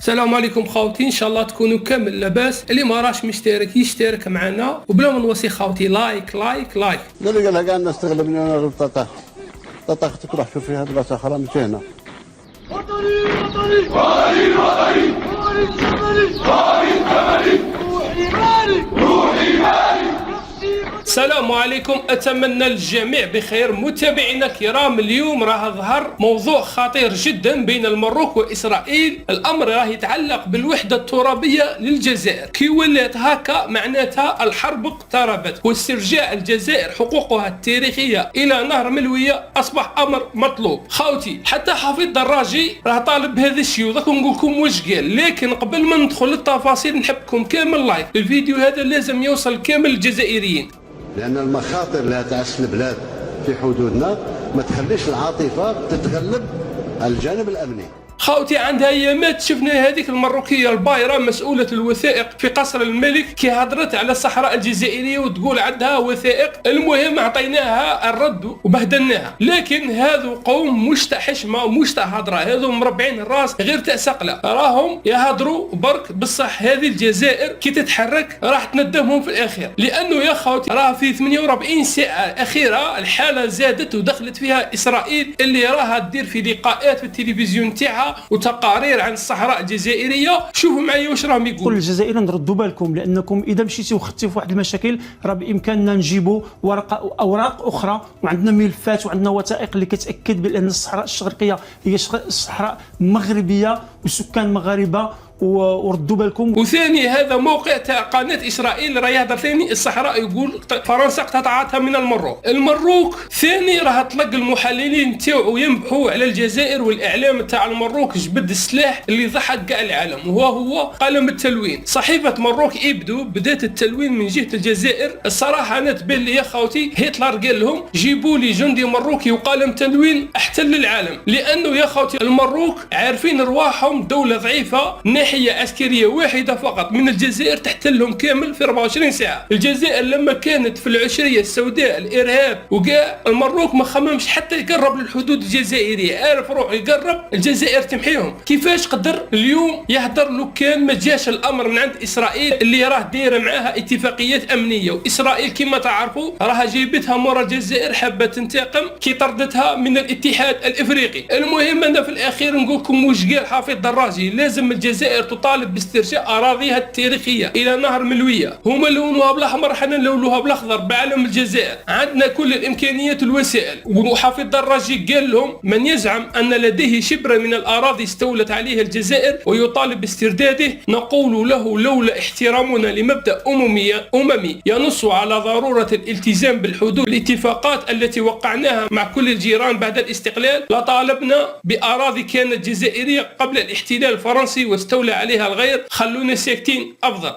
السلام عليكم خاوتي، ان شاء الله تكونوا كامل لاباس. اللي ما راش مشترك يشترك معنا، وبلا ما نوصي خاوتي لايك لايك لايك. قال لها كاع الناس تغلبني وانا طاطا اختك روح شوف فيها بلاصه اخرى ماشي هنا. وطني وطني وطني وطني وطني الجمالي وطني الجمالي روحي مالي روحي مالي. السلام عليكم، اتمنى للجميع بخير. متابعينا الكرام، اليوم راه ظهر موضوع خطير جدا بين المروك واسرائيل. الامر راه يتعلق بالوحده الترابيه للجزائر. كي ولات هكا معناتها الحرب اقتربت، واسترجاع الجزائر حقوقها التاريخيه الى نهر ملويه اصبح امر مطلوب. خاوتي حتى حفيظ دراجي راه طالب بهذا الشيء، وذاك نقول لكم واش قال. لكن قبل ما ندخل للتفاصيل نحبكم كامل لايك. الفيديو هذا لازم يوصل كامل الجزائريين، لان المخاطر اللي تاع البلاد في حدودنا ما تخليش العاطفه تتغلب على الجانب الامني. خاوتي عندها ايامات شفنا هذيك المروكيه البايره مسؤوله الوثائق في قصر الملك كي هضرت على الصحراء الجزائريه وتقول عندها وثائق. المهم عطيناها الرد وبهدلناها. لكن هذو قوم مش تاع حشمه ومش تاع هضره، هذو مربعين الراس غير تاع سقله، راهم يهضروا برك. بصح هذه الجزائر كي تتحرك راح تندمهم في الاخير، لانه يا خاوتي راه في 48 ساعه اخيره الحاله زادت ودخلت فيها اسرائيل، اللي راها تدير في لقاءات في التلفزيون تاعها وتقارير عن الصحراء الجزائريه. شوفوا معايا واش راهم يقولوا. كل الجزائريين نردوا بالكم، لانكم اذا مشيتوا وخدتوا في واحد المشاكل راه بامكاننا نجيبوا اوراق اخرى، وعندنا ملفات وعندنا وثائق اللي كتاكد بان الصحراء الشرقيه هي صحراء مغربيه وسكان مغاربه. وردوا بالكم. وثاني هذا موقع تاع قناه اسرائيل راه يهضر ثاني الصحراء، يقول فرنسا اقتطعتها من المروك ثاني راه طلق المحللين تاعو ينبحوا على الجزائر، والاعلام تاع المروك جبد السلاح اللي ضحك كاع العالم، وهو قلم التلوين. صحيفه مروك بدات التلوين من جهه الجزائر. الصراحه انا تبان لي يا خوتي هتلر قال لهم جيبوا لي جندي مروكي وقلم تلوين احتل العالم، لانه يا خوتي المروك عارفين رواحهم دوله ضعيفه، ناحيه عسكريه واحده فقط من الجزائر تحتلهم كامل في 24 ساعه. الجزائر لما كانت في العشريه السوداء الارهاب وكاع، المروك ما خممش حتى يقرب للحدود الجزائريه، عارف روح يقرب الجزائر تمحيهم. كيفاش قدر اليوم يهدر لو كان ما جاش الامر من عند اسرائيل اللي راه دايره معاها اتفاقيات امنيه؟ واسرائيل كما تعرفوا راها جايبتها مورا الجزائر، حابه تنتقم كي طردتها من الاتحاد الافريقي. المهم انا في الاخير نقول لكم واش قال حفيظ دراجي. لازم الجزائر تطالب باسترجاع اراضيها التاريخيه الى نهر ملويه. هما لونوها بالاحمر، حنا نلونوها بالاخضر بعلم الجزائر. عندنا كل الامكانيات والوسائل. وحفيظ دراجي قال لهم من يزعم ان لديه شبر من الاراضي استولت عليها الجزائر ويطالب باسترداده، نقول له لولا احترامنا لمبدا اممي ينص على ضروره الالتزام بالحدود الاتفاقات التي وقعناها مع كل الجيران بعد الاستقلال، لطالبنا باراضي كانت جزائريه قبل الاحتلال الفرنسي واستولى عليها الغير. خلونا ساكتين افضل.